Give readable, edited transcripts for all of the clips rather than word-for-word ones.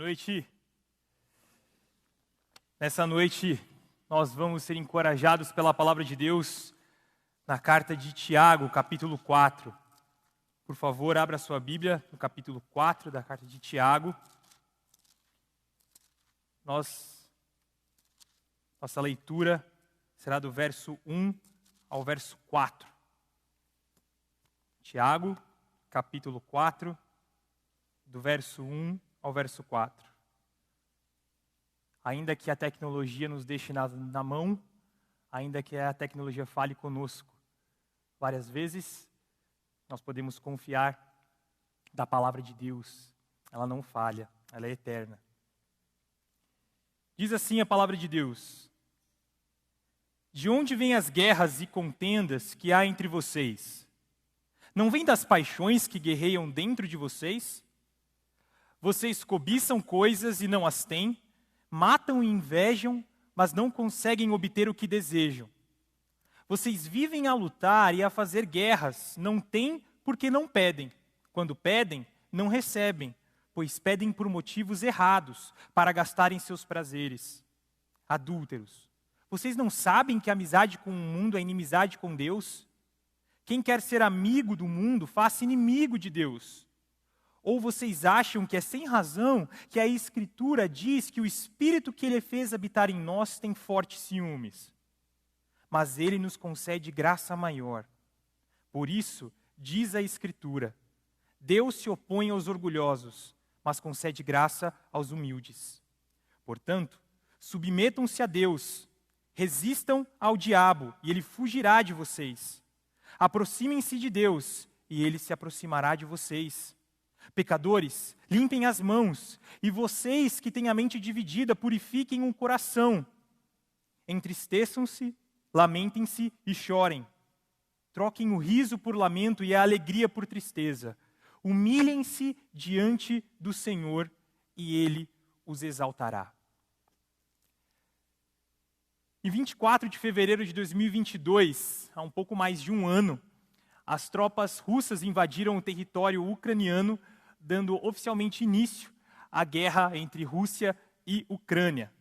noite. Nessa noite, nós vamos ser encorajados pela palavra de Deus na carta de Tiago, capítulo 4. Por favor, abra sua Bíblia no capítulo 4 da carta de Tiago. Nossa leitura será do verso 1 ao verso 4. Tiago, capítulo 4, do verso 1 ao verso 4. Ainda que a tecnologia nos deixe na mão, ainda que a tecnologia fale conosco várias vezes, nós podemos confiar da palavra de Deus. Ela não falha, ela é eterna. Diz assim a palavra de Deus: de onde vêm as guerras e contendas que há entre vocês? Não vêm das paixões que guerreiam dentro de vocês? Vocês cobiçam coisas e não as têm, matam e invejam, mas não conseguem obter o que desejam. Vocês vivem a lutar e a fazer guerras, não têm porque não pedem. Quando pedem, não recebem, pois pedem por motivos errados, para gastarem seus prazeres. Adúlteros, vocês não sabem que a amizade com o mundo é inimizade com Deus? Quem quer ser amigo do mundo, faça inimigo de Deus. Ou vocês acham que é sem razão que a Escritura diz que o Espírito que Ele fez habitar em nós tem fortes ciúmes? Mas Ele nos concede graça maior. Por isso, diz a Escritura: Deus se opõe aos orgulhosos, mas concede graça aos humildes. Portanto, submetam-se a Deus, resistam ao diabo e ele fugirá de vocês. Aproximem-se de Deus e Ele se aproximará de vocês. Pecadores, limpem as mãos, e vocês que têm a mente dividida, purifiquem o coração. Entristeçam-se, lamentem-se e chorem. Troquem o riso por lamento e a alegria por tristeza. Humilhem-se diante do Senhor e Ele os exaltará. Em 24 de fevereiro de 2022, há um pouco mais de um ano, as tropas russas invadiram o território ucraniano, dando oficialmente início à guerra entre Rússia e Ucrânia.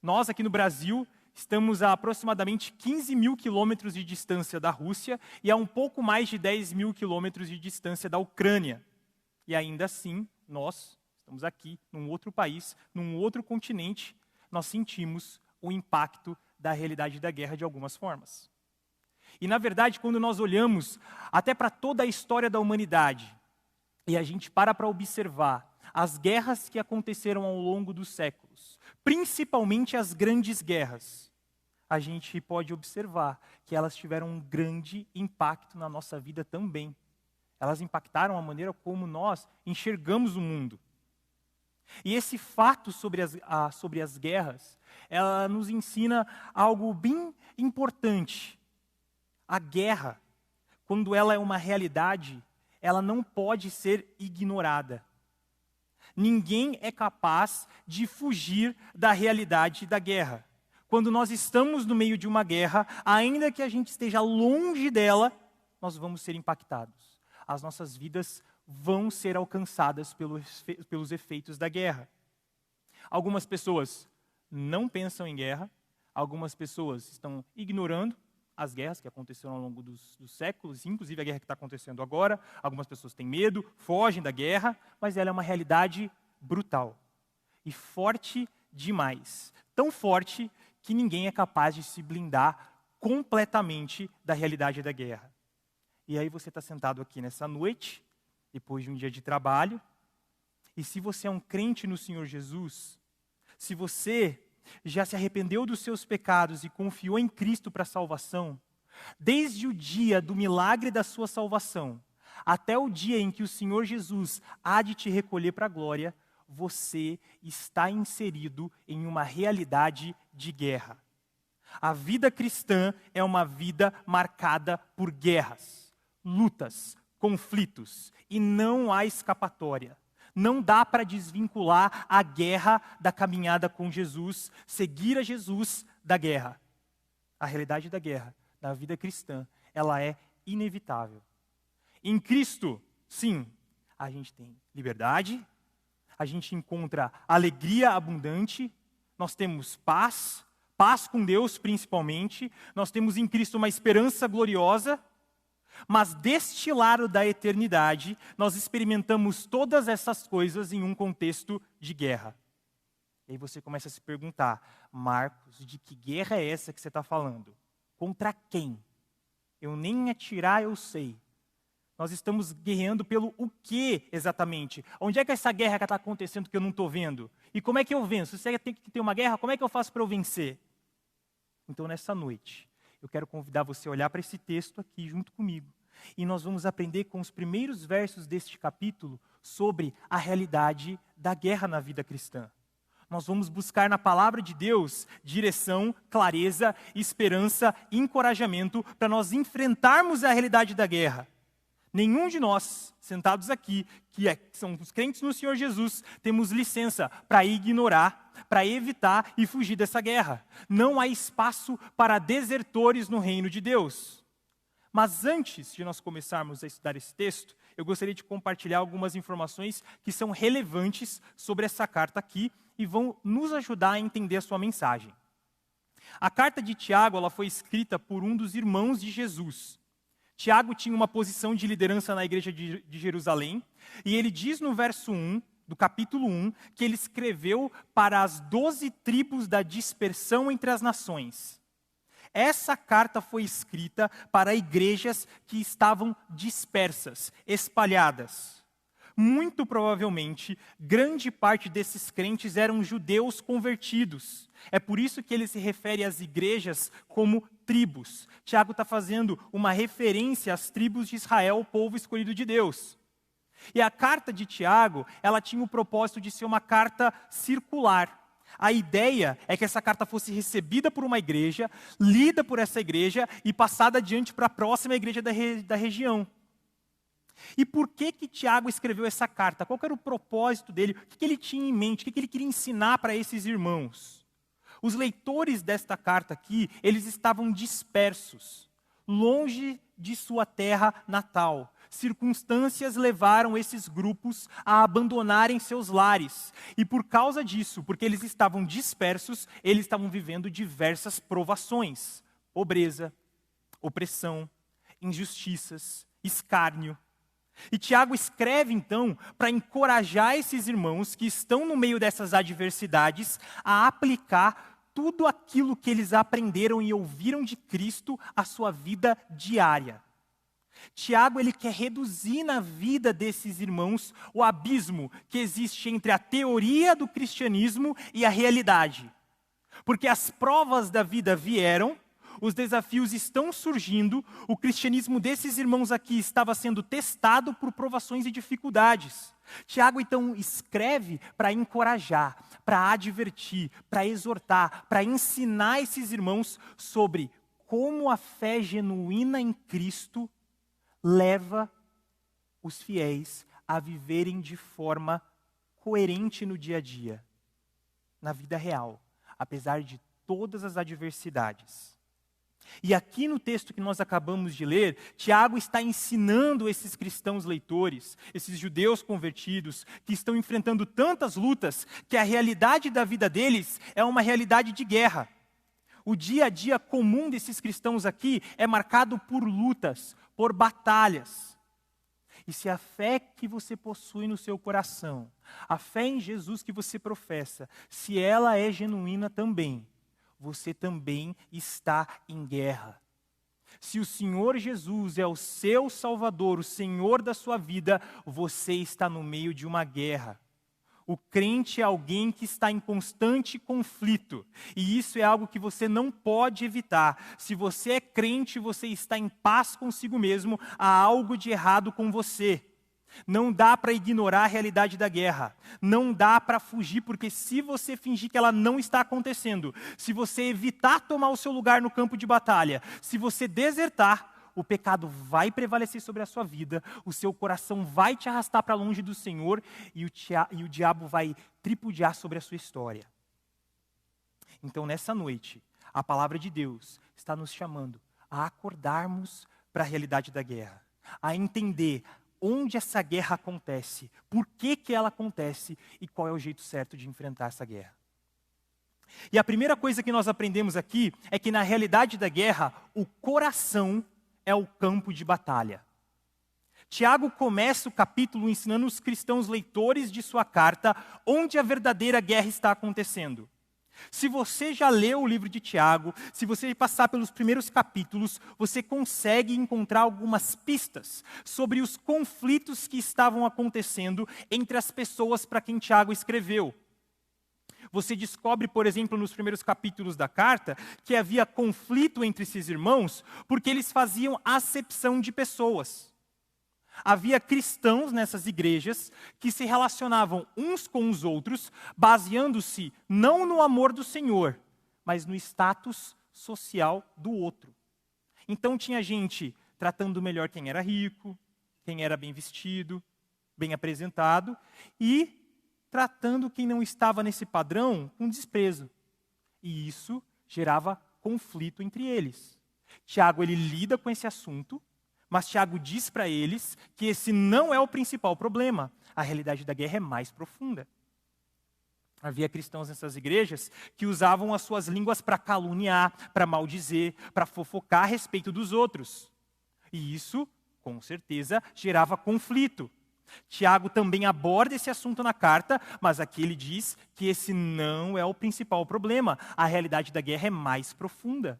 Nós, aqui no Brasil, estamos a aproximadamente 15 mil quilômetros de distância da Rússia e a um pouco mais de 10 mil quilômetros de distância da Ucrânia. E ainda assim, nós estamos aqui, num outro país, num outro continente, nós sentimos o impacto da realidade da guerra de algumas formas. E, na verdade, quando nós olhamos até para toda a história da humanidade, e a gente para observar as guerras que aconteceram ao longo dos séculos, principalmente as grandes guerras, a gente pode observar que elas tiveram um grande impacto na nossa vida também. Elas impactaram a maneira como nós enxergamos o mundo. E esse fato sobre as guerras, ela nos ensina algo bem importante. A guerra, quando ela é uma realidade, ela não pode ser ignorada. Ninguém é capaz de fugir da realidade da guerra. Quando nós estamos no meio de uma guerra, ainda que a gente esteja longe dela, nós vamos ser impactados. As nossas vidas vão ser alcançadas pelos efeitos da guerra. Algumas pessoas não pensam em guerra, algumas pessoas estão ignorando as guerras que aconteceram ao longo dos séculos, inclusive a guerra que está acontecendo agora. Algumas pessoas têm medo, fogem da guerra, mas ela é uma realidade brutal e forte demais. Tão forte que ninguém é capaz de se blindar completamente da realidade da guerra. E aí você está sentado aqui nessa noite, depois de um dia de trabalho, e se você é um crente no Senhor Jesus, se você já se arrependeu dos seus pecados e confiou em Cristo para a salvação, desde o dia do milagre da sua salvação, até o dia em que o Senhor Jesus há de te recolher para a glória, você está inserido em uma realidade de guerra. A vida cristã é uma vida marcada por guerras, lutas, conflitos, e não há escapatória. Não dá para desvincular a guerra da caminhada com Jesus, seguir a Jesus da guerra. A realidade da guerra, da vida cristã, ela é inevitável. Em Cristo, sim, a gente tem liberdade, a gente encontra alegria abundante, nós temos paz, paz com Deus principalmente, nós temos em Cristo uma esperança gloriosa, mas deste lado da eternidade, nós experimentamos todas essas coisas em um contexto de guerra. E aí você começa a se perguntar, Marcos, de que guerra é essa que você está falando? Contra quem? Eu nem atirar eu sei. Nós estamos guerreando pelo o que exatamente? Onde é que essa guerra está acontecendo que eu não estou vendo? E como é que eu venço? Se você tem que ter uma guerra, como é que eu faço para eu vencer? Então, nessa noite, eu quero convidar você a olhar para esse texto aqui junto comigo. E nós vamos aprender com os primeiros versos deste capítulo sobre a realidade da guerra na vida cristã. Nós vamos buscar na palavra de Deus direção, clareza, esperança e encorajamento para nós enfrentarmos a realidade da guerra. Nenhum de nós, sentados aqui, que são os crentes no Senhor Jesus, temos licença para ignorar, para evitar e fugir dessa guerra. Não há espaço para desertores no reino de Deus. Mas antes de nós começarmos a estudar esse texto, eu gostaria de compartilhar algumas informações que são relevantes sobre essa carta aqui e vão nos ajudar a entender a sua mensagem. A carta de Tiago ela foi escrita por um dos irmãos de Jesus. Tiago tinha uma posição de liderança na igreja de Jerusalém, e ele diz no verso 1, do capítulo 1, que ele escreveu para as 12 tribos da dispersão entre as nações. Essa carta foi escrita para igrejas que estavam dispersas, espalhadas. Muito provavelmente, grande parte desses crentes eram judeus convertidos. É por isso que ele se refere às igrejas como tribos. Tiago está fazendo uma referência às tribos de Israel, o povo escolhido de Deus. E a carta de Tiago, ela tinha o propósito de ser uma carta circular. A ideia é que essa carta fosse recebida por uma igreja, lida por essa igreja e passada adiante para a próxima igreja da região. E por que Tiago escreveu essa carta? Qual era o propósito dele? O que ele tinha em mente? O que ele queria ensinar para esses irmãos? Os leitores desta carta aqui, eles estavam dispersos, longe de sua terra natal. Circunstâncias levaram esses grupos a abandonarem seus lares. E por causa disso, porque eles estavam dispersos, eles estavam vivendo diversas provações. Pobreza, opressão, injustiças, escárnio. E Tiago escreve, então, para encorajar esses irmãos que estão no meio dessas adversidades a aplicar tudo aquilo que eles aprenderam e ouviram de Cristo à sua vida diária. Tiago ele quer reduzir na vida desses irmãos o abismo que existe entre a teoria do cristianismo e a realidade. Porque as provas da vida vieram, os desafios estão surgindo, o cristianismo desses irmãos aqui estava sendo testado por provações e dificuldades. Tiago, então, escreve para encorajar, para advertir, para exortar, para ensinar esses irmãos sobre como a fé genuína em Cristo leva os fiéis a viverem de forma coerente no dia a dia, na vida real, apesar de todas as adversidades. E aqui no texto que nós acabamos de ler, Tiago está ensinando esses cristãos leitores, esses judeus convertidos, que estão enfrentando tantas lutas, que a realidade da vida deles é uma realidade de guerra. O dia a dia comum desses cristãos aqui é marcado por lutas, por batalhas. E se a fé que você possui no seu coração, a fé em Jesus que você professa, se ela é genuína também, você também está em guerra. Se o Senhor Jesus é o seu Salvador, o Senhor da sua vida, você está no meio de uma guerra. O crente é alguém que está em constante conflito. E isso é algo que você não pode evitar. Se você é crente, você está em paz consigo mesmo, há algo de errado com você. Não dá para ignorar a realidade da guerra. Não dá para fugir, porque se você fingir que ela não está acontecendo, se você evitar tomar o seu lugar no campo de batalha, se você desertar, o pecado vai prevalecer sobre a sua vida, o seu coração vai te arrastar para longe do Senhor e o diabo vai tripudiar sobre a sua história. Então, nessa noite, a palavra de Deus está nos chamando a acordarmos para a realidade da guerra, a entender onde essa guerra acontece, por que ela acontece e qual é o jeito certo de enfrentar essa guerra. E a primeira coisa que nós aprendemos aqui é que na realidade da guerra, o coração é o campo de batalha. Tiago começa o capítulo ensinando os cristãos leitores de sua carta onde a verdadeira guerra está acontecendo. Se você já leu o livro de Tiago, se você passar pelos primeiros capítulos, você consegue encontrar algumas pistas sobre os conflitos que estavam acontecendo entre as pessoas para quem Tiago escreveu. Você descobre, por exemplo, nos primeiros capítulos da carta, que havia conflito entre esses irmãos porque eles faziam acepção de pessoas. Havia cristãos nessas igrejas que se relacionavam uns com os outros, baseando-se não no amor do Senhor, mas no status social do outro. Então tinha gente tratando melhor quem era rico, quem era bem vestido, bem apresentado, e tratando quem não estava nesse padrão com desprezo. E isso gerava conflito entre eles. Tiago, ele lida com esse assunto, mas Tiago diz para eles que esse não é o principal problema. A realidade da guerra é mais profunda. Havia cristãos nessas igrejas que usavam as suas línguas para caluniar, para maldizer, para fofocar a respeito dos outros. E isso, com certeza, gerava conflito. Tiago também aborda esse assunto na carta, mas aqui ele diz que esse não é o principal problema. A realidade da guerra é mais profunda.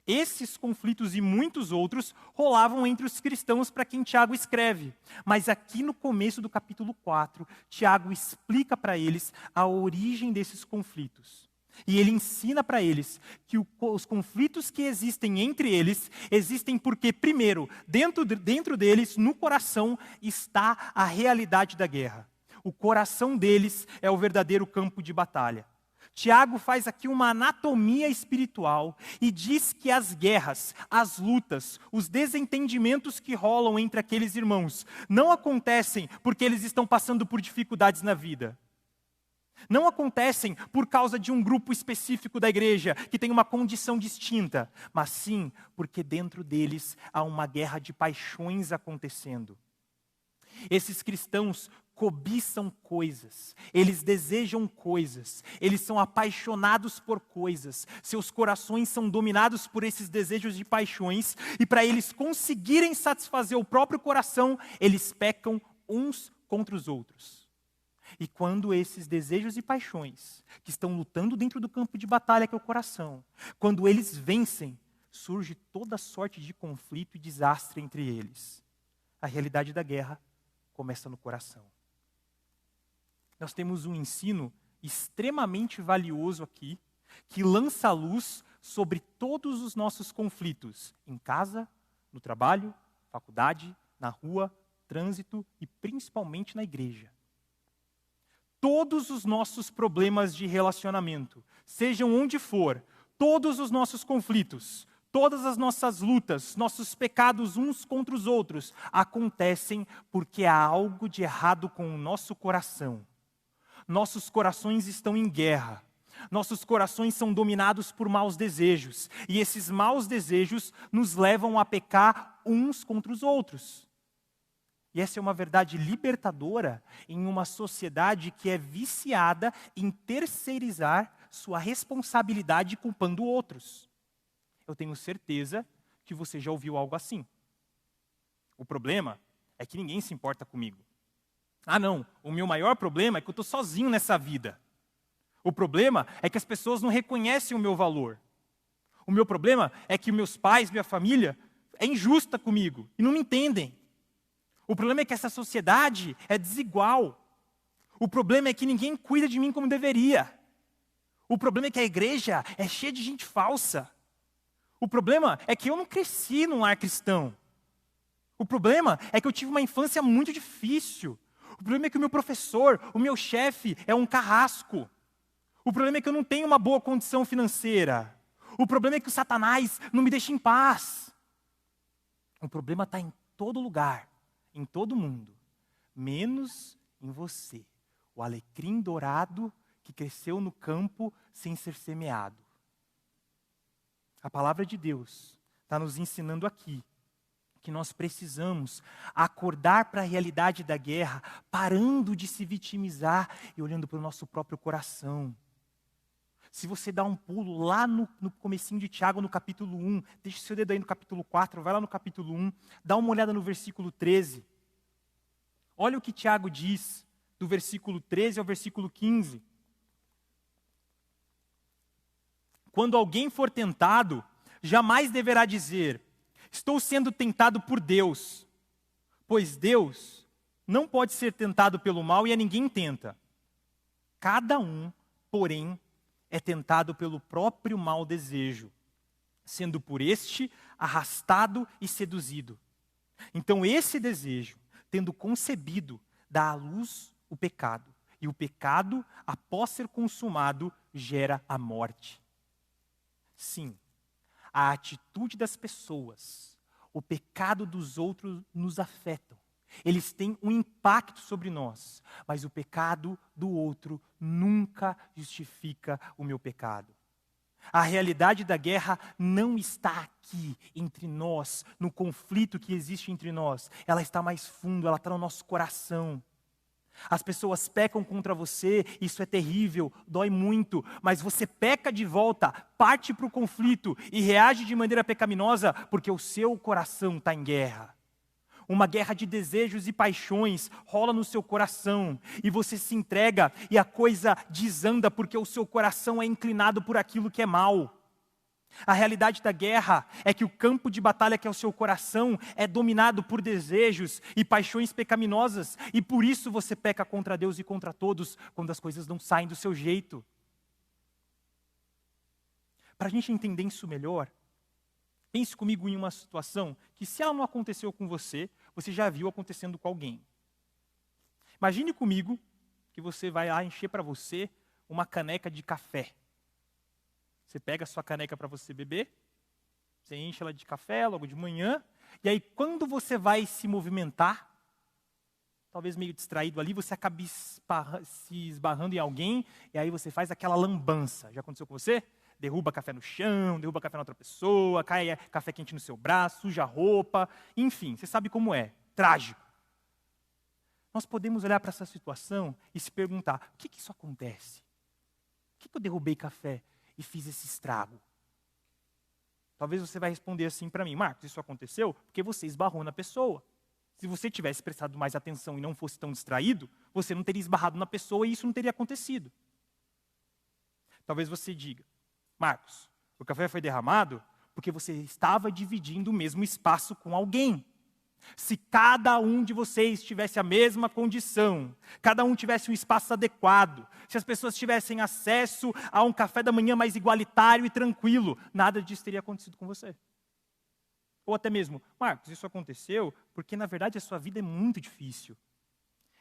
Esses conflitos e muitos outros rolavam entre os cristãos para quem Tiago escreve. Mas aqui no começo do capítulo 4, Tiago explica para eles a origem desses conflitos. E ele ensina para eles que os conflitos que existem entre eles, existem porque, primeiro, dentro deles, no coração, está a realidade da guerra. O coração deles é o verdadeiro campo de batalha. Tiago faz aqui uma anatomia espiritual e diz que as guerras, as lutas, os desentendimentos que rolam entre aqueles irmãos não acontecem porque eles estão passando por dificuldades na vida. Não acontecem por causa de um grupo específico da igreja que tem uma condição distinta, mas sim porque dentro deles há uma guerra de paixões acontecendo. Esses cristãos cobiçam coisas, eles desejam coisas, eles são apaixonados por coisas, seus corações são dominados por esses desejos de paixões, e para eles conseguirem satisfazer o próprio coração, eles pecam uns contra os outros. E quando esses desejos e paixões, que estão lutando dentro do campo de batalha que é o coração, quando eles vencem, surge toda sorte de conflito e desastre entre eles. A realidade da guerra começa no coração. Nós temos um ensino extremamente valioso aqui, que lança a luz sobre todos os nossos conflitos, em casa, no trabalho, faculdade, na rua, trânsito e principalmente na igreja. Todos os nossos problemas de relacionamento, sejam onde for, todos os nossos conflitos, todas as nossas lutas, nossos pecados uns contra os outros, acontecem porque há algo de errado com o nosso coração. Nossos corações estão em guerra. Nossos corações são dominados por maus desejos. E esses maus desejos nos levam a pecar uns contra os outros. E essa é uma verdade libertadora em uma sociedade que é viciada em terceirizar sua responsabilidade culpando outros. Eu tenho certeza que você já ouviu algo assim. O problema é que ninguém se importa comigo. Ah não, o meu maior problema é que eu estou sozinho nessa vida. O problema é que as pessoas não reconhecem o meu valor. O meu problema é que meus pais, minha família, é injusta comigo e não me entendem. O problema é que essa sociedade é desigual. O problema é que ninguém cuida de mim como deveria. O problema é que a igreja é cheia de gente falsa. O problema é que eu não cresci num lar cristão. O problema é que eu tive uma infância muito difícil. O problema é que o meu professor, o meu chefe é um carrasco. O problema é que eu não tenho uma boa condição financeira. O problema é que o Satanás não me deixa em paz. O problema está em todo lugar, em todo mundo, menos em você. O alecrim dourado que cresceu no campo sem ser semeado. A palavra de Deus está nos ensinando aqui que nós precisamos acordar para a realidade da guerra, parando de se vitimizar e olhando para o nosso próprio coração. Se você dá um pulo lá no comecinho de Tiago, no capítulo 1, deixa o seu dedo aí no capítulo 4, vai lá no capítulo 1, dá uma olhada no versículo 13. Olha o que Tiago diz, do versículo 13 ao versículo 15. Quando alguém for tentado, jamais deverá dizer: estou sendo tentado por Deus, pois Deus não pode ser tentado pelo mal e a ninguém tenta. Cada um, porém, é tentado pelo próprio mau desejo, sendo por este arrastado e seduzido. Então esse desejo, tendo concebido, dá à luz o pecado. E o pecado, após ser consumado, gera a morte. Sim, a atitude das pessoas, o pecado dos outros nos afetam. Eles têm um impacto sobre nós, mas o pecado do outro nunca justifica o meu pecado. A realidade da guerra não está aqui entre nós, no conflito que existe entre nós. Ela está mais fundo, ela está no nosso coração. As pessoas pecam contra você, isso é terrível, dói muito, mas você peca de volta, parte para o conflito e reage de maneira pecaminosa porque o seu coração está em guerra. Uma guerra de desejos e paixões rola no seu coração e você se entrega e a coisa desanda porque o seu coração é inclinado por aquilo que é mal. A realidade da guerra é que o campo de batalha que é o seu coração é dominado por desejos e paixões pecaminosas e por isso você peca contra Deus e contra todos quando as coisas não saem do seu jeito. Para a gente entender isso melhor, pense comigo em uma situação que se ela não aconteceu com você, você já viu acontecendo com alguém. Imagine comigo que você vai lá encher para você uma caneca de café. Você pega a sua caneca para você beber, você enche ela de café logo de manhã, e aí quando você vai se movimentar, talvez meio distraído ali, você acaba se esbarrando em alguém, e aí você faz aquela lambança. Já aconteceu com você? Derruba café no chão, derruba café na outra pessoa, cai café quente no seu braço, suja a roupa, enfim, você sabe como é, trágico. Nós podemos olhar para essa situação e se perguntar, por que isso acontece? Por que eu derrubei café e fiz esse estrago? Talvez você vai responder assim para mim: Marcos, isso aconteceu porque você esbarrou na pessoa. Se você tivesse prestado mais atenção e não fosse tão distraído, você não teria esbarrado na pessoa e isso não teria acontecido. Talvez você diga: Marcos, o café foi derramado porque você estava dividindo o mesmo espaço com alguém. Se cada um de vocês tivesse a mesma condição, cada um tivesse um espaço adequado, se as pessoas tivessem acesso a um café da manhã mais igualitário e tranquilo, nada disso teria acontecido com você. Ou até mesmo, Marcos, isso aconteceu porque na verdade a sua vida é muito difícil.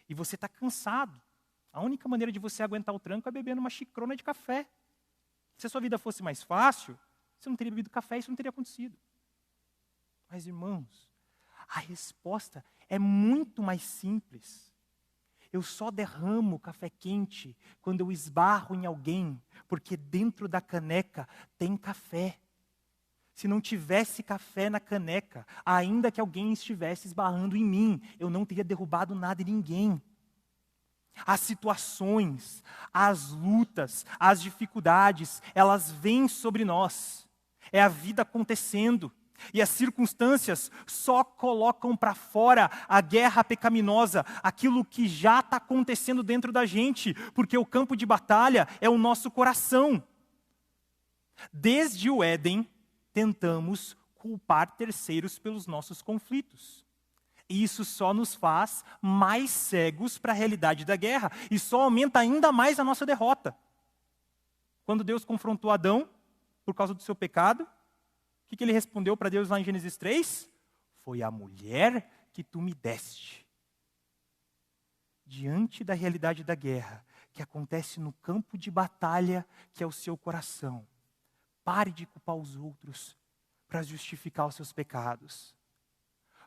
E você está cansado. A única maneira de você aguentar o tranco é bebendo uma xicrona de café. Se a sua vida fosse mais fácil, você não teria bebido café e isso não teria acontecido. Mas irmãos, a resposta é muito mais simples. Eu só derramo café quente quando eu esbarro em alguém, porque dentro da caneca tem café. Se não tivesse café na caneca, ainda que alguém estivesse esbarrando em mim, eu não teria derrubado nada em ninguém. As situações, as lutas, as dificuldades, elas vêm sobre nós. É a vida acontecendo. E as circunstâncias só colocam para fora a guerra pecaminosa, aquilo que já está acontecendo dentro da gente, porque o campo de batalha é o nosso coração. Desde o Éden, tentamos culpar terceiros pelos nossos conflitos. E isso só nos faz mais cegos para a realidade da guerra, e só aumenta ainda mais a nossa derrota. Quando Deus confrontou Adão por causa do seu pecado, o que ele respondeu para Deus lá em Gênesis 3? Foi a mulher que tu me deste. Diante da realidade da guerra, que acontece no campo de batalha, que é o seu coração, pare de culpar os outros para justificar os seus pecados.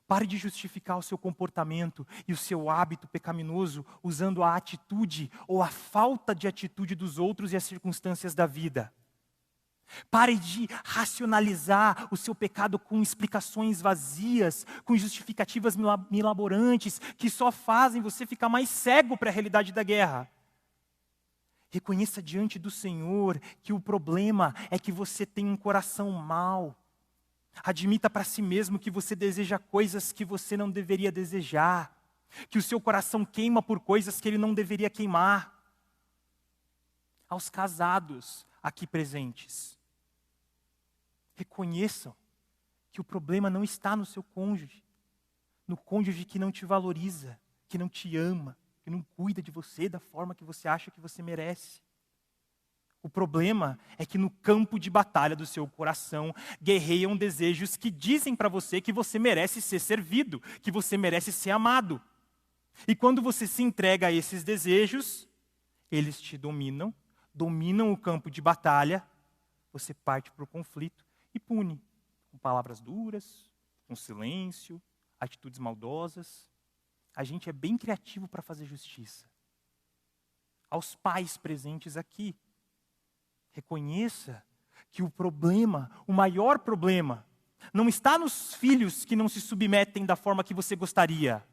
Pare de justificar o seu comportamento e o seu hábito pecaminoso usando a atitude ou a falta de atitude dos outros e as circunstâncias da vida. Pare de racionalizar o seu pecado com explicações vazias, com justificativas milaborantes, que só fazem você ficar mais cego para a realidade da guerra. Reconheça diante do Senhor que o problema é que você tem um coração mau. Admita para si mesmo que você deseja coisas que você não deveria desejar, que o seu coração queima por coisas que ele não deveria queimar. Aos casados aqui presentes, reconheçam que o problema não está no seu cônjuge, no cônjuge que não te valoriza, que não te ama, que não cuida de você da forma que você acha que você merece. O problema é que no campo de batalha do seu coração guerreiam desejos que dizem para você que você merece ser servido, que você merece ser amado. E quando você se entrega a esses desejos, eles te dominam o campo de batalha, você parte para o conflito e pune com palavras duras, com silêncio, atitudes maldosas. A gente é bem criativo para fazer justiça. Aos pais presentes aqui, reconheça que o problema, o maior problema, não está nos filhos que não se submetem da forma que você gostaria.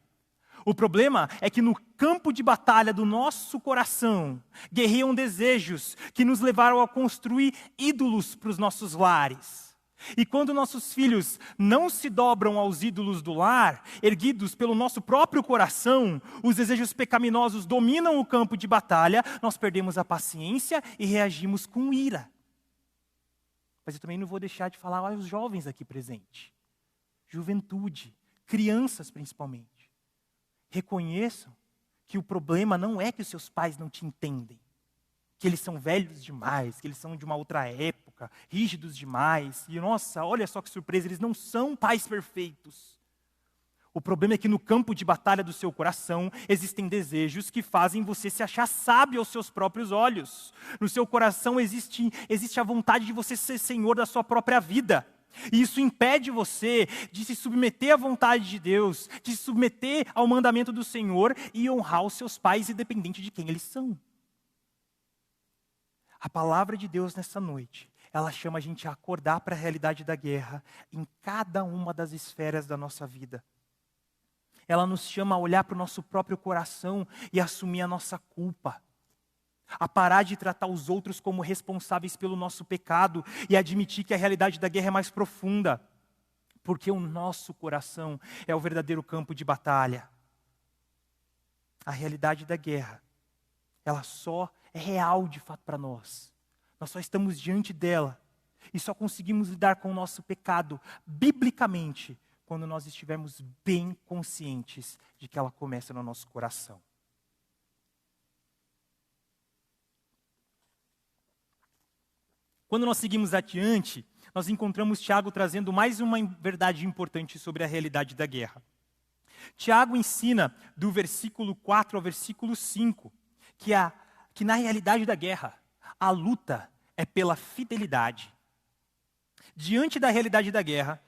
O problema é que no campo de batalha do nosso coração, guerreiam desejos que nos levaram a construir ídolos para os nossos lares. E quando nossos filhos não se dobram aos ídolos do lar, erguidos pelo nosso próprio coração, os desejos pecaminosos dominam o campo de batalha, nós perdemos a paciência e reagimos com ira. Mas eu também não vou deixar de falar aos jovens aqui presentes. Juventude, crianças principalmente. Reconheçam que o problema não é que os seus pais não te entendem, que eles são velhos demais, que eles são de uma outra época, rígidos demais. E nossa, olha só que surpresa, eles não são pais perfeitos. O problema é que no campo de batalha do seu coração existem desejos que fazem você se achar sábio aos seus próprios olhos. No seu coração existe a vontade de você ser senhor da sua própria vida. E isso impede você de se submeter à vontade de Deus, de se submeter ao mandamento do Senhor e honrar os seus pais, independente de quem eles são. A palavra de Deus nessa noite, ela chama a gente a acordar para a realidade da guerra em cada uma das esferas da nossa vida. Ela nos chama a olhar para o nosso próprio coração e assumir a nossa culpa. A parar de tratar os outros como responsáveis pelo nosso pecado e admitir que a realidade da guerra é mais profunda, porque o nosso coração é o verdadeiro campo de batalha. A realidade da guerra, ela só é real de fato para nós. Nós só estamos diante dela e só conseguimos lidar com o nosso pecado biblicamente quando nós estivermos bem conscientes de que ela começa no nosso coração. Quando nós seguimos adiante, nós encontramos Tiago trazendo mais uma verdade importante sobre a realidade da guerra. Tiago ensina do versículo 4 ao versículo 5, que na realidade da guerra, a luta é pela fidelidade. Diante da realidade da guerra,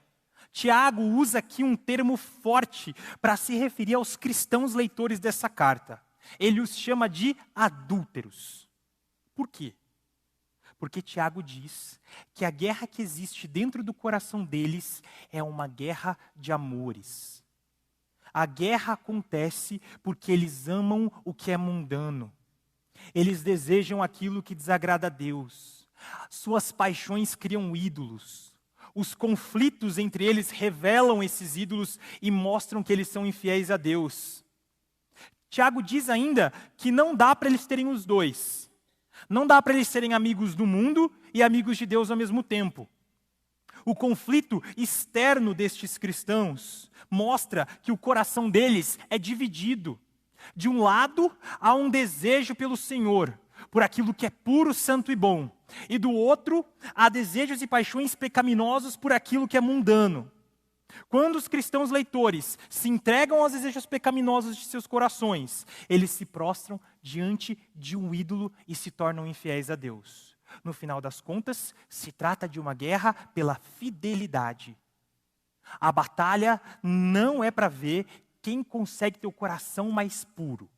Tiago usa aqui um termo forte para se referir aos cristãos leitores dessa carta. Ele os chama de adúlteros. Por quê? Porque Tiago diz que a guerra que existe dentro do coração deles é uma guerra de amores. A guerra acontece porque eles amam o que é mundano. Eles desejam aquilo que desagrada a Deus. Suas paixões criam ídolos. Os conflitos entre eles revelam esses ídolos e mostram que eles são infiéis a Deus. Tiago diz ainda que não dá para eles terem os dois. Não dá para eles serem amigos do mundo e amigos de Deus ao mesmo tempo. O conflito externo destes cristãos mostra que o coração deles é dividido. De um lado, há um desejo pelo Senhor, por aquilo que é puro, santo e bom. E do outro, há desejos e paixões pecaminosos por aquilo que é mundano. Quando os cristãos leitores se entregam aos desejos pecaminosos de seus corações, eles se prostram diante de um ídolo e se tornam infiéis a Deus. No final das contas, se trata de uma guerra pela fidelidade. A batalha não é para ver quem consegue ter o coração mais puro,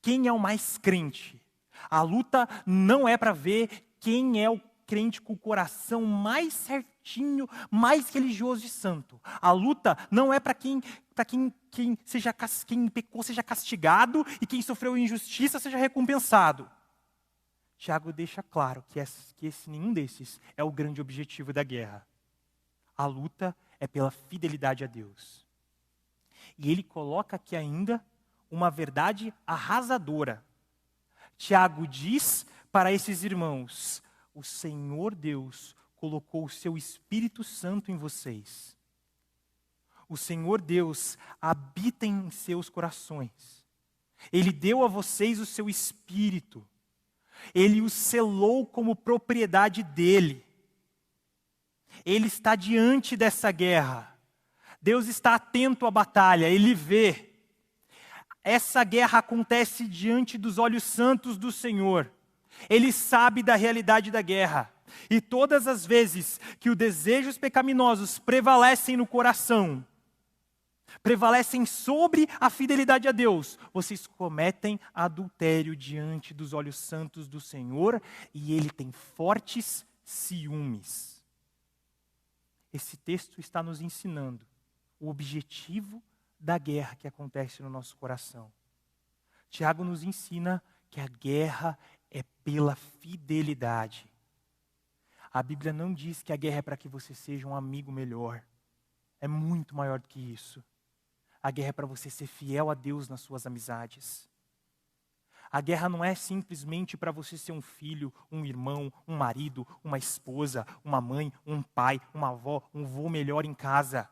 quem é o mais crente. A luta não é para ver quem é o crente com o coração mais certinho, mais religioso e santo. A luta não é para quem pecou seja castigado e quem sofreu injustiça seja recompensado. Tiago deixa claro que nenhum desses é o grande objetivo da guerra. A luta é pela fidelidade a Deus. E ele coloca aqui ainda uma verdade arrasadora. Tiago diz para esses irmãos: o Senhor Deus colocou o seu Espírito Santo em vocês. O Senhor Deus habita em seus corações. Ele deu a vocês o seu Espírito. Ele os selou como propriedade dele. Ele está diante dessa guerra. Deus está atento à batalha, ele vê. Essa guerra acontece diante dos olhos santos do Senhor. Ele sabe da realidade da guerra. E todas as vezes que os desejos pecaminosos prevalecem no coração, prevalecem sobre a fidelidade a Deus, vocês cometem adultério diante dos olhos santos do Senhor, e ele tem fortes ciúmes. Esse texto está nos ensinando o objetivo da guerra que acontece no nosso coração. Tiago nos ensina que a guerra é pela fidelidade. A Bíblia não diz que a guerra é para que você seja um amigo melhor. É muito maior do que isso. A guerra é para você ser fiel a Deus nas suas amizades. A guerra não é simplesmente para você ser um filho, um irmão, um marido, uma esposa, uma mãe, um pai, uma avó, um vô melhor em casa.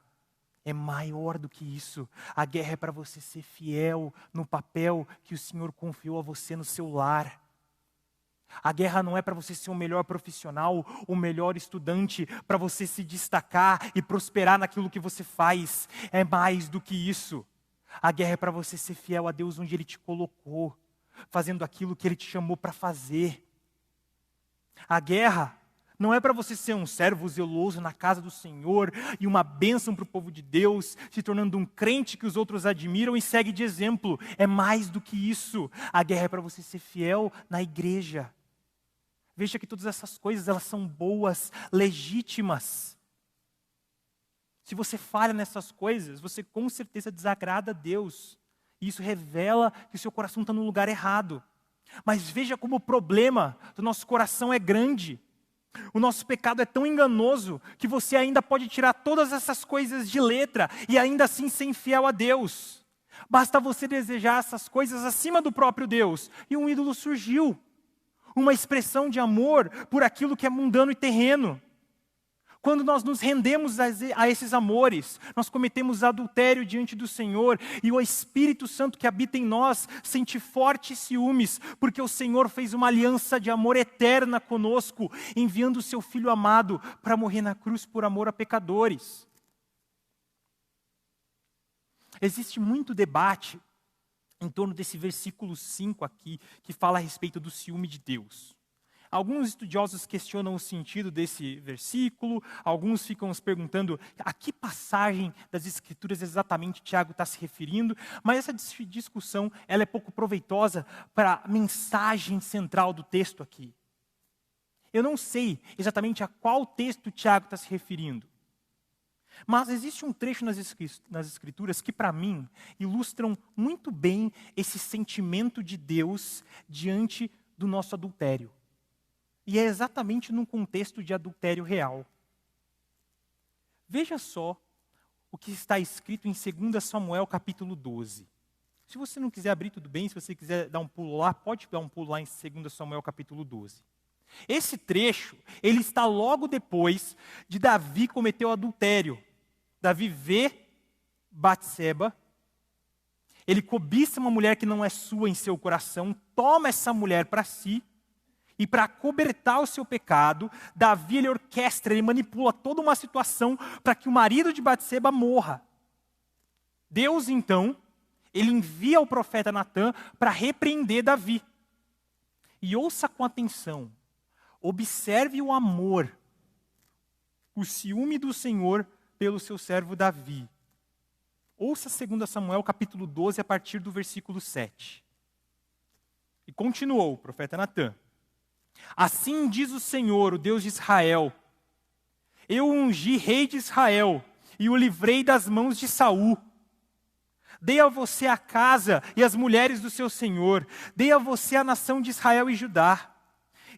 É maior do que isso. A guerra é para você ser fiel no papel que o Senhor confiou a você no seu lar. A guerra não é para você ser o melhor profissional, o melhor estudante, para você se destacar e prosperar naquilo que você faz. É mais do que isso. A guerra é para você ser fiel a Deus onde Ele te colocou, fazendo aquilo que Ele te chamou para fazer. A guerra não é para você ser um servo zeloso na casa do Senhor e uma bênção para o povo de Deus, se tornando um crente que os outros admiram e segue de exemplo. É mais do que isso. A guerra é para você ser fiel na igreja. Veja que todas essas coisas, elas são boas, legítimas. Se você falha nessas coisas, você com certeza desagrada a Deus. E isso revela que o seu coração está no lugar errado. Mas veja como o problema do nosso coração é grande. O nosso pecado é tão enganoso que você ainda pode tirar todas essas coisas de letra e ainda assim ser infiel a Deus. Basta você desejar essas coisas acima do próprio Deus. E um ídolo surgiu. Uma expressão de amor por aquilo que é mundano e terreno. Quando nós nos rendemos a esses amores, nós cometemos adultério diante do Senhor, e o Espírito Santo que habita em nós sente fortes ciúmes, porque o Senhor fez uma aliança de amor eterna conosco, enviando o seu Filho amado para morrer na cruz por amor a pecadores. Existe muito debate em torno desse versículo 5 aqui, que fala a respeito do ciúme de Deus. Alguns estudiosos questionam o sentido desse versículo, alguns ficam se perguntando a que passagem das Escrituras exatamente Tiago está se referindo, mas essa discussão ela é pouco proveitosa para a mensagem central do texto aqui. Eu não sei exatamente a qual texto Tiago está se referindo. Mas existe um trecho nas Escrituras que, para mim, ilustram muito bem esse sentimento de Deus diante do nosso adultério. E é exatamente num contexto de adultério real. Veja só o que está escrito em 2 Samuel capítulo 12. Se você não quiser abrir, tudo bem. Se você quiser dar um pulo lá, pode dar um pulo lá em 2 Samuel capítulo 12. Esse trecho, ele está logo depois de Davi cometer o adultério. Davi vê Batseba, ele cobiça uma mulher que não é sua em seu coração, toma essa mulher para si, e para acobertar o seu pecado, Davi ele orquestra, ele manipula toda uma situação para que o marido de Batseba morra. Deus, então, ele envia o profeta Natã para repreender Davi. E ouça com atenção. Observe o amor, o ciúme do Senhor pelo seu servo Davi. Ouça 2 Samuel capítulo 12, a partir do versículo 7. E continuou o profeta Natã. Assim diz o Senhor, o Deus de Israel: eu o ungi rei de Israel e o livrei das mãos de Saul. Dei a você a casa e as mulheres do seu senhor. Dei a você a nação de Israel e Judá.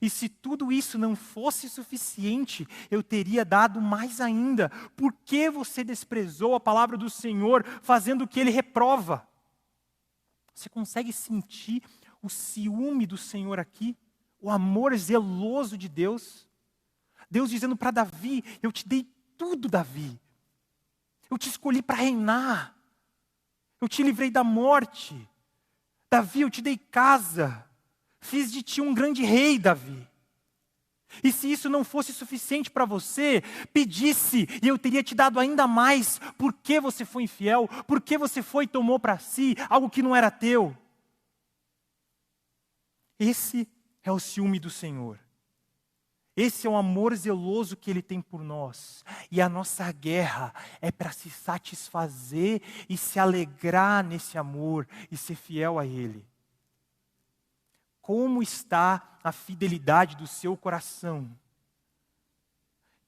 E se tudo isso não fosse suficiente, eu teria dado mais ainda. Por que você desprezou a palavra do Senhor, fazendo o que ele reprova? Você consegue sentir o ciúme do Senhor aqui? O amor zeloso de Deus? Deus dizendo para Davi: eu te dei tudo, Davi. Eu te escolhi para reinar. Eu te livrei da morte. Davi, eu te dei casa. Fiz de ti um grande rei, Davi. E se isso não fosse suficiente para você, pedisse e eu teria te dado ainda mais. Por que você foi infiel? Por que você foi e tomou para si algo que não era teu? Esse é o ciúme do Senhor. Esse é o amor zeloso que Ele tem por nós. E a nossa guerra é para se satisfazer e se alegrar nesse amor e ser fiel a Ele. Como está a fidelidade do seu coração?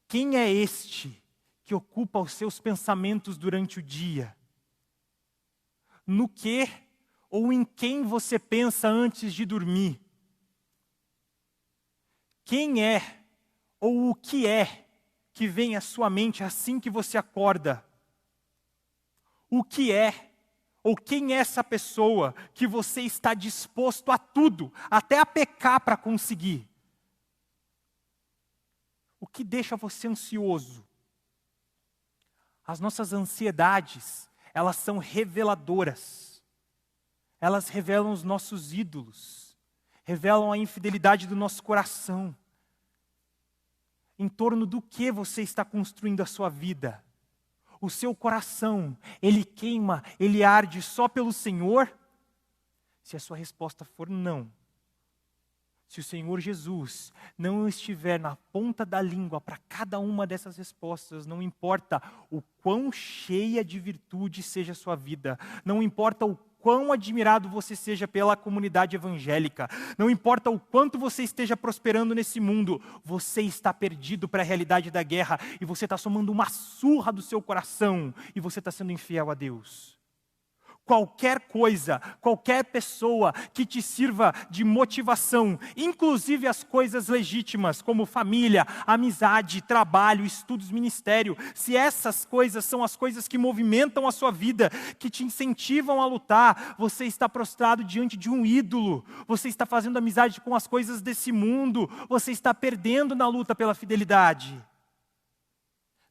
Quem é este que ocupa os seus pensamentos durante o dia? No que ou em quem você pensa antes de dormir? Quem é ou o que é que vem à sua mente assim que você acorda? O que é ou quem é essa pessoa que você está disposto a tudo, até a pecar para conseguir? O que deixa você ansioso? As nossas ansiedades, elas são reveladoras. Elas revelam os nossos ídolos. Revelam a infidelidade do nosso coração. Em torno do que você está construindo a sua vida? O seu coração, ele queima, ele arde só pelo Senhor? Se a sua resposta for não, se o Senhor Jesus não estiver na ponta da língua para cada uma dessas respostas, não importa o quão cheia de virtude seja a sua vida, não importa o quão admirado você seja pela comunidade evangélica, não importa o quanto você esteja prosperando nesse mundo, você está perdido para a realidade da guerra e você está somando uma surra do seu coração e você está sendo infiel a Deus. Qualquer coisa, qualquer pessoa que te sirva de motivação, inclusive as coisas legítimas, como família, amizade, trabalho, estudos, ministério, se essas coisas são as coisas que movimentam a sua vida, que te incentivam a lutar, você está prostrado diante de um ídolo, você está fazendo amizade com as coisas desse mundo, você está perdendo na luta pela fidelidade.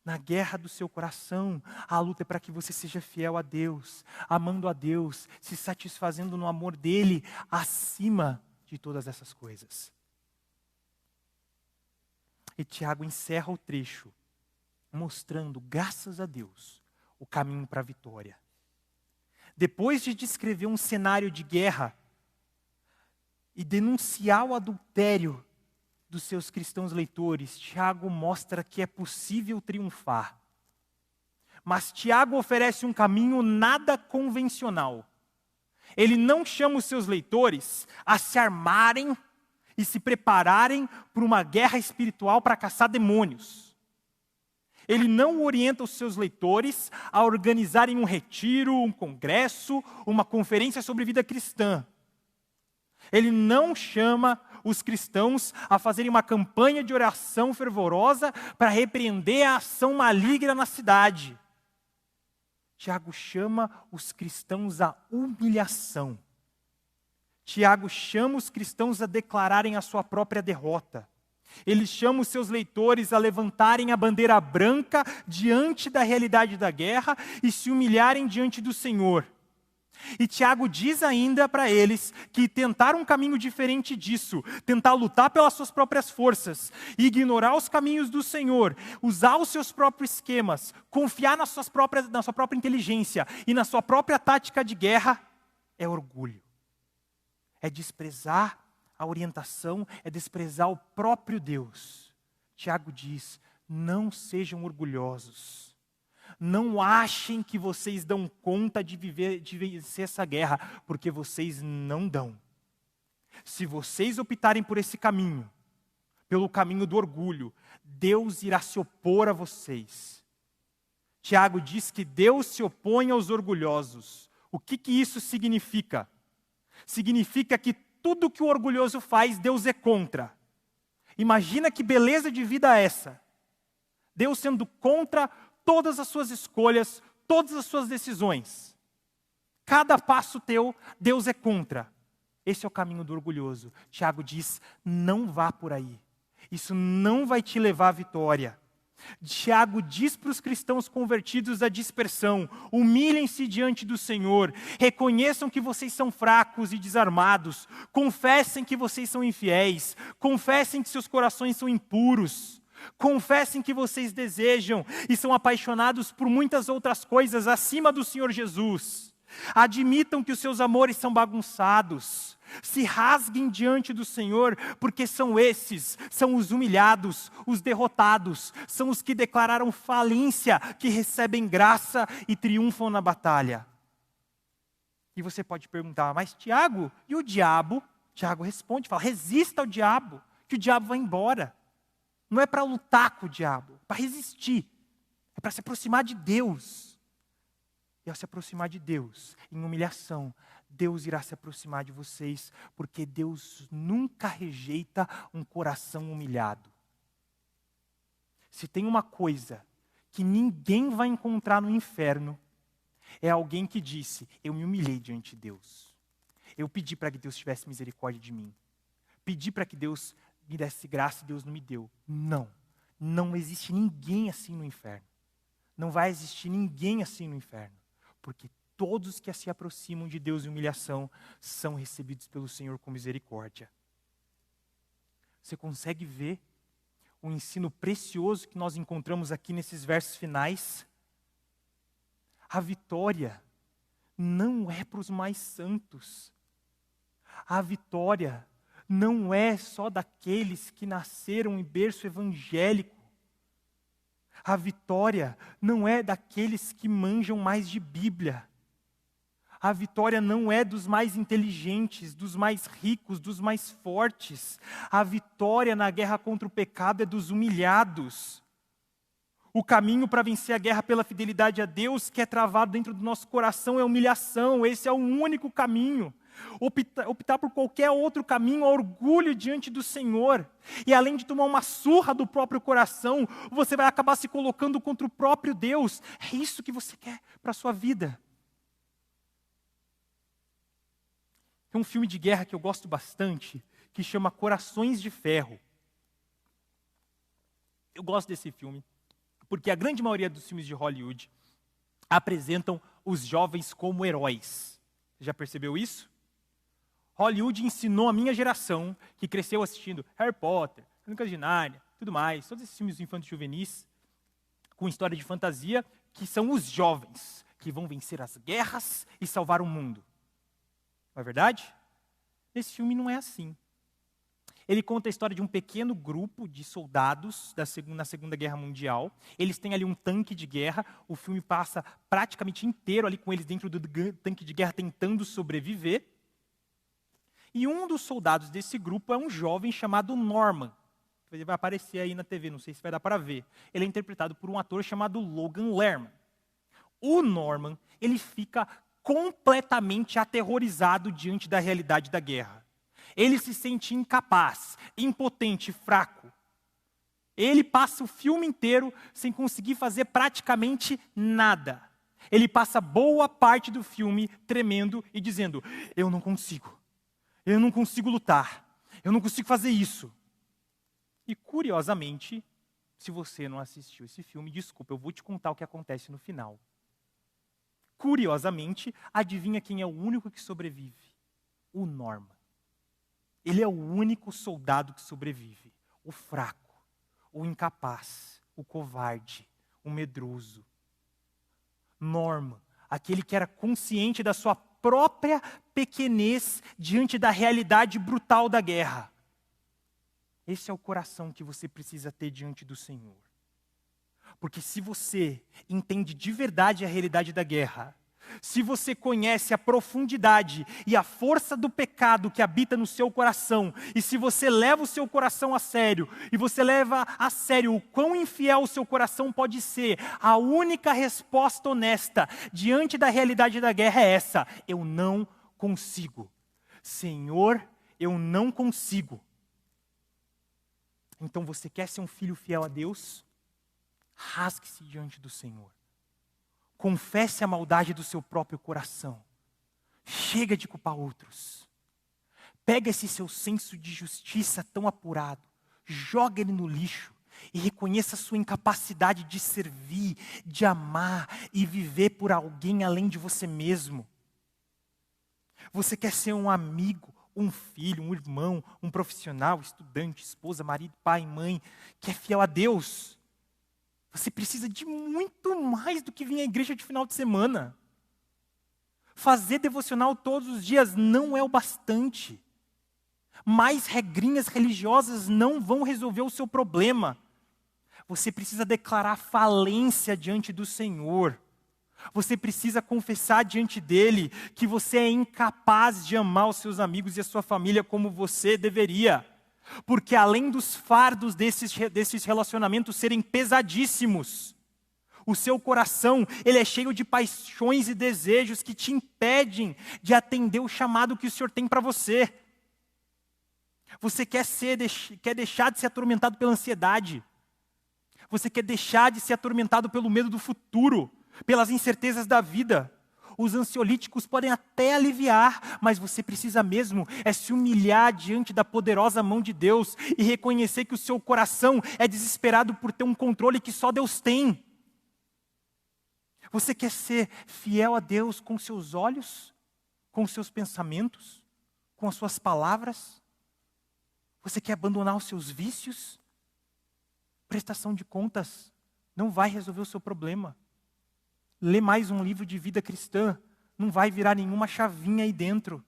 Na guerra do seu coração, a luta é para que você seja fiel a Deus, amando a Deus, se satisfazendo no amor dEle, acima de todas essas coisas. E Tiago encerra o trecho, mostrando, graças a Deus, o caminho para a vitória. Depois de descrever um cenário de guerra e denunciar o adultério dos seus cristãos leitores, Tiago mostra que é possível triunfar. Mas Tiago oferece um caminho nada convencional. Ele não chama os seus leitores a se armarem e se prepararem para uma guerra espiritual para caçar demônios. Ele não orienta os seus leitores a organizarem um retiro, um congresso, uma conferência sobre vida cristã. Ele não chama os cristãos a fazerem uma campanha de oração fervorosa para repreender a ação maligna na cidade. Tiago chama os cristãos à humilhação. Tiago chama os cristãos a declararem a sua própria derrota. Ele chama os seus leitores a levantarem a bandeira branca diante da realidade da guerra e se humilharem diante do Senhor. E Tiago diz ainda para eles que tentar um caminho diferente disso, tentar lutar pelas suas próprias forças, ignorar os caminhos do Senhor, usar os seus próprios esquemas, confiar na sua própria inteligência e na sua própria tática de guerra, é orgulho. É desprezar a orientação, é desprezar o próprio Deus. Tiago diz, não sejam orgulhosos. Não achem que vocês dão conta de vencer essa guerra, porque vocês não dão. Se vocês optarem por esse caminho, pelo caminho do orgulho, Deus irá se opor a vocês. Tiago diz que Deus se opõe aos orgulhosos. O que isso significa? Significa que tudo que o orgulhoso faz, Deus é contra. Imagina que beleza de vida é essa. Deus sendo contra todas as suas escolhas, todas as suas decisões. Cada passo teu, Deus é contra. Esse é o caminho do orgulhoso. Tiago diz, não vá por aí. Isso não vai te levar à vitória. Tiago diz para os cristãos convertidos da dispersão, humilhem-se diante do Senhor, reconheçam que vocês são fracos e desarmados, confessem que vocês são infiéis, confessem que seus corações são impuros, confessem que vocês desejam e são apaixonados por muitas outras coisas acima do Senhor Jesus. Admitam que os seus amores são bagunçados. Se rasguem diante do Senhor, porque são esses, são os humilhados, os derrotados, são os que declararam falência, que recebem graça e triunfam na batalha. E você pode perguntar, mas Tiago, e o diabo? Tiago responde, fala, resista ao diabo, que o diabo vai embora. Não é para lutar com o diabo, é para resistir, é para se aproximar de Deus. E ao se aproximar de Deus, em humilhação, Deus irá se aproximar de vocês, porque Deus nunca rejeita um coração humilhado. Se tem uma coisa que ninguém vai encontrar no inferno, é alguém que disse, eu me humilhei diante de Deus. Eu pedi para que Deus tivesse misericórdia de mim. Pedi para que Deus me desse graça e Deus não me deu. Não existe ninguém assim no inferno. Não vai existir ninguém assim no inferno. Porque todos que se aproximam de Deus em humilhação são recebidos pelo Senhor com misericórdia. Você consegue ver o ensino precioso que nós encontramos aqui nesses versos finais? A vitória não é para os mais santos. A vitória não é só daqueles que nasceram em berço evangélico. A vitória não é daqueles que manjam mais de Bíblia. A vitória não é dos mais inteligentes, dos mais ricos, dos mais fortes. A vitória na guerra contra o pecado é dos humilhados. O caminho para vencer a guerra pela fidelidade a Deus, que é travado dentro do nosso coração, é humilhação. Esse é o único caminho. Optar por qualquer outro caminho é orgulho diante do Senhor. E além de tomar uma surra do próprio coração, você vai acabar se colocando contra o próprio Deus. É isso que você quer para a sua vida. Tem um filme de guerra que eu gosto bastante, que chama Corações de Ferro. Eu gosto desse filme, porque a grande maioria dos filmes de Hollywood apresentam os jovens como heróis. Você já percebeu isso? Hollywood ensinou a minha geração, que cresceu assistindo Harry Potter, Crônicas de Nárnia, tudo mais, todos esses filmes infantis juvenis, com história de fantasia, que são os jovens, que vão vencer as guerras e salvar o mundo. Não é verdade? Esse filme não é assim. Ele conta a história de um pequeno grupo de soldados na Segunda Guerra Mundial. Eles têm ali um tanque de guerra. O filme passa praticamente inteiro ali com eles dentro do tanque de guerra tentando sobreviver. E um dos soldados desse grupo é um jovem chamado Norman. Ele vai aparecer aí na TV, não sei se vai dar para ver. Ele é interpretado por um ator chamado Logan Lerman. O Norman, ele fica completamente aterrorizado diante da realidade da guerra. Ele se sente incapaz, impotente, fraco. Ele passa o filme inteiro sem conseguir fazer praticamente nada. Ele passa boa parte do filme tremendo e dizendo, eu não consigo lutar, eu não consigo fazer isso. E curiosamente, se você não assistiu esse filme, desculpa, eu vou te contar o que acontece no final. Curiosamente, adivinha quem é o único que sobrevive? O Norman. Ele é o único soldado que sobrevive. O fraco, o incapaz, o covarde, o medroso. Norman, aquele que era consciente da sua própria pequenez diante da realidade brutal da guerra. Esse é o coração que você precisa ter diante do Senhor. Porque se você entende de verdade a realidade da guerra, se você conhece a profundidade e a força do pecado que habita no seu coração, e se você leva o seu coração a sério, e você leva a sério o quão infiel o seu coração pode ser, a única resposta honesta diante da realidade da guerra é essa: eu não consigo. Senhor, eu não consigo. Então você quer ser um filho fiel a Deus? Rasgue-se diante do Senhor. Confesse a maldade do seu próprio coração. Chega de culpar outros. Pega esse seu senso de justiça tão apurado, joga ele no lixo e reconheça a sua incapacidade de servir, de amar e viver por alguém além de você mesmo. Você quer ser um amigo, um filho, um irmão, um profissional, estudante, esposa, marido, pai, mãe, que é fiel a Deus? Você precisa de muito mais do que vir à igreja de final de semana. Fazer devocional todos os dias não é o bastante. Mais regrinhas religiosas não vão resolver o seu problema. Você precisa declarar falência diante do Senhor. Você precisa confessar diante dele que você é incapaz de amar os seus amigos e a sua família como você deveria. Porque além dos fardos desses relacionamentos serem pesadíssimos, o seu coração, ele é cheio de paixões e desejos que te impedem de atender o chamado que o Senhor tem para você. Você quer deixar de ser atormentado pela ansiedade. Você quer deixar de ser atormentado pelo medo do futuro, pelas incertezas da vida. Os ansiolíticos podem até aliviar, mas você precisa mesmo se humilhar diante da poderosa mão de Deus e reconhecer que o seu coração é desesperado por ter um controle que só Deus tem. Você quer ser fiel a Deus com seus olhos, com seus pensamentos, com as suas palavras? Você quer abandonar os seus vícios? Prestação de contas não vai resolver o seu problema. Ler mais um livro de vida cristã não vai virar nenhuma chavinha aí dentro.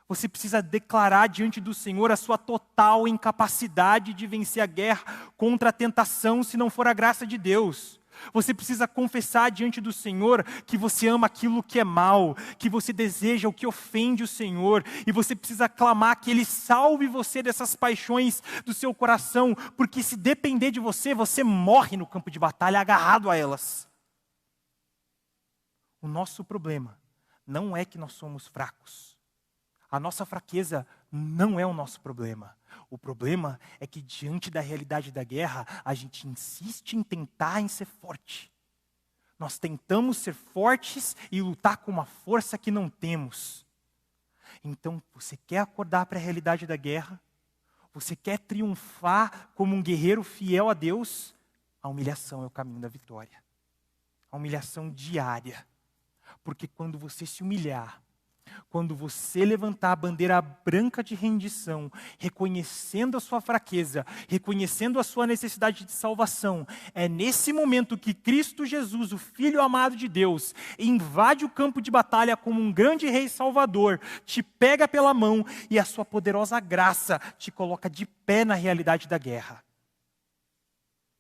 Você precisa declarar diante do Senhor a sua total incapacidade de vencer a guerra contra a tentação, se não for a graça de Deus. Você precisa confessar diante do Senhor que você ama aquilo que é mal, que você deseja o que ofende o Senhor, e você precisa clamar que Ele salve você dessas paixões do seu coração, porque se depender de você, você morre no campo de batalha agarrado a elas. O nosso problema não é que nós somos fracos. A nossa fraqueza não é o nosso problema. O problema é que diante da realidade da guerra, a gente insiste em tentar ser forte. Nós tentamos ser fortes e lutar com uma força que não temos. Então, você quer acordar para a realidade da guerra? Você quer triunfar como um guerreiro fiel a Deus? A humilhação é o caminho da vitória. A humilhação diária. Porque quando você se humilhar, quando você levantar a bandeira branca de rendição, reconhecendo a sua fraqueza, reconhecendo a sua necessidade de salvação, é nesse momento que Cristo Jesus, o Filho amado de Deus, invade o campo de batalha como um grande Rei Salvador, te pega pela mão e a sua poderosa graça te coloca de pé na realidade da guerra.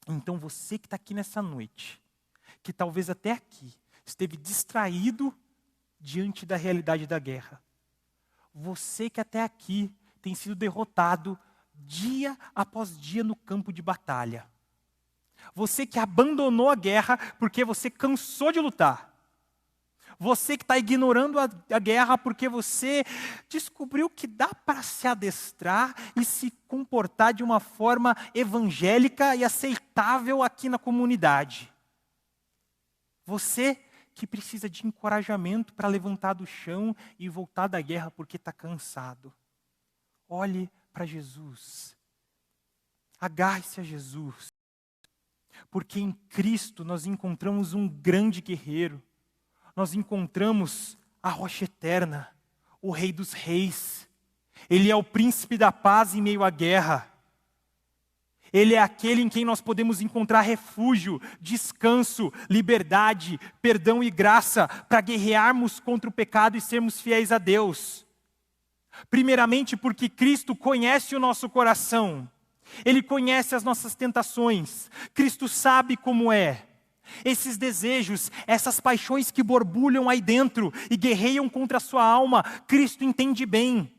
Então você que está aqui nessa noite, que talvez até aqui esteve distraído diante da realidade da guerra. Você que até aqui tem sido derrotado dia após dia no campo de batalha. Você que abandonou a guerra porque você cansou de lutar. Você que está ignorando a guerra porque você descobriu que dá para se adestrar e se comportar de uma forma evangélica e aceitável aqui na comunidade. Você que precisa de encorajamento para levantar do chão e voltar da guerra porque está cansado. Olhe para Jesus. Agarre-se a Jesus. Porque em Cristo nós encontramos um grande guerreiro. Nós encontramos a rocha eterna, o Rei dos Reis. Ele é o príncipe da paz em meio à guerra. Ele é aquele em quem nós podemos encontrar refúgio, descanso, liberdade, perdão e graça para guerrearmos contra o pecado e sermos fiéis a Deus. Primeiramente porque Cristo conhece o nosso coração. Ele conhece as nossas tentações. Cristo sabe como é. Esses desejos, essas paixões que borbulham aí dentro e guerreiam contra a sua alma, Cristo entende bem.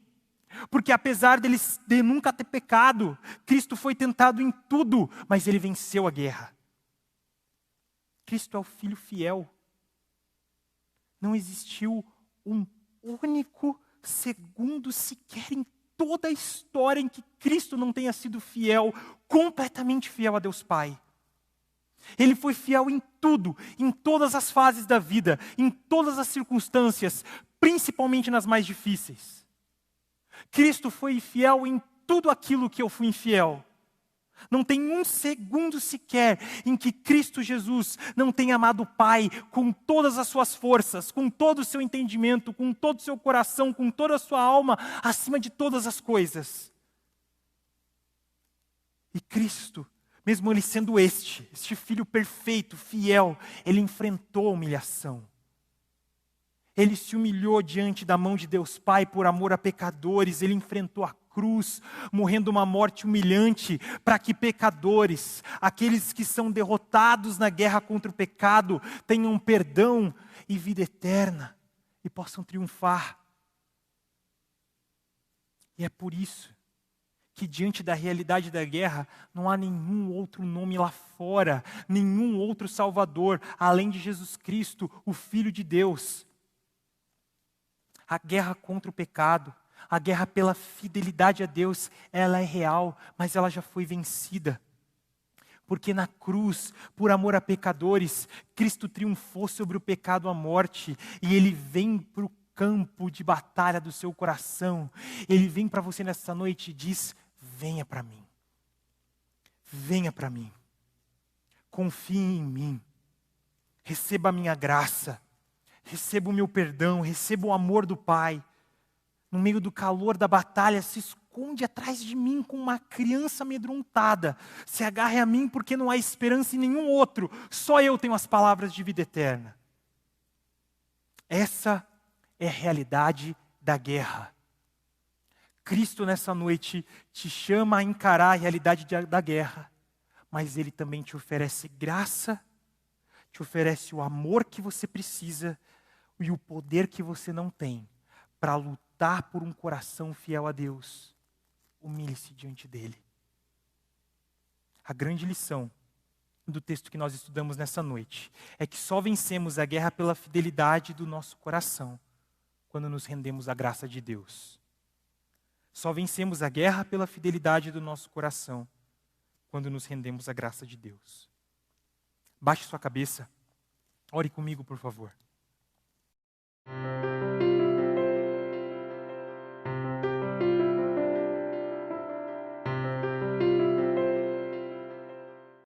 Porque apesar de nunca ter pecado, Cristo foi tentado em tudo, mas ele venceu a guerra. Cristo é o Filho fiel. Não existiu um único segundo sequer em toda a história em que Cristo não tenha sido fiel, completamente fiel a Deus Pai. Ele foi fiel em tudo, em todas as fases da vida, em todas as circunstâncias, principalmente nas mais difíceis. Cristo foi fiel em tudo aquilo que eu fui infiel. Não tem um segundo sequer em que Cristo Jesus não tenha amado o Pai com todas as suas forças, com todo o seu entendimento, com todo o seu coração, com toda a sua alma, acima de todas as coisas. E Cristo, mesmo ele sendo este Filho perfeito, fiel, ele enfrentou a humilhação. Ele se humilhou diante da mão de Deus Pai por amor a pecadores. Ele enfrentou a cruz, morrendo uma morte humilhante, para que pecadores, aqueles que são derrotados na guerra contra o pecado, tenham perdão e vida eterna e possam triunfar. E é por isso que diante da realidade da guerra, não há nenhum outro nome lá fora, nenhum outro Salvador, além de Jesus Cristo, o Filho de Deus. A guerra contra o pecado, a guerra pela fidelidade a Deus, ela é real, mas ela já foi vencida. Porque na cruz, por amor a pecadores, Cristo triunfou sobre o pecado, a morte, e Ele vem para o campo de batalha do seu coração. Ele vem para você nessa noite e diz: venha para mim. Venha para mim. Confie em mim. Receba a minha graça. Receba o meu perdão, receba o amor do Pai. No meio do calor da batalha, se esconde atrás de mim como uma criança amedrontada. Se agarre a mim porque não há esperança em nenhum outro. Só eu tenho as palavras de vida eterna. Essa é a realidade da guerra. Cristo nessa noite te chama a encarar a realidade da guerra. Mas Ele também te oferece graça, te oferece o amor que você precisa e o poder que você não tem para lutar por um coração fiel a Deus. Humilhe-se diante dele. A grande lição do texto que nós estudamos nessa noite é que só vencemos a guerra pela fidelidade do nosso coração quando nos rendemos à graça de Deus. Só vencemos a guerra pela fidelidade do nosso coração quando nos rendemos à graça de Deus. Baixe sua cabeça. Ore comigo, por favor.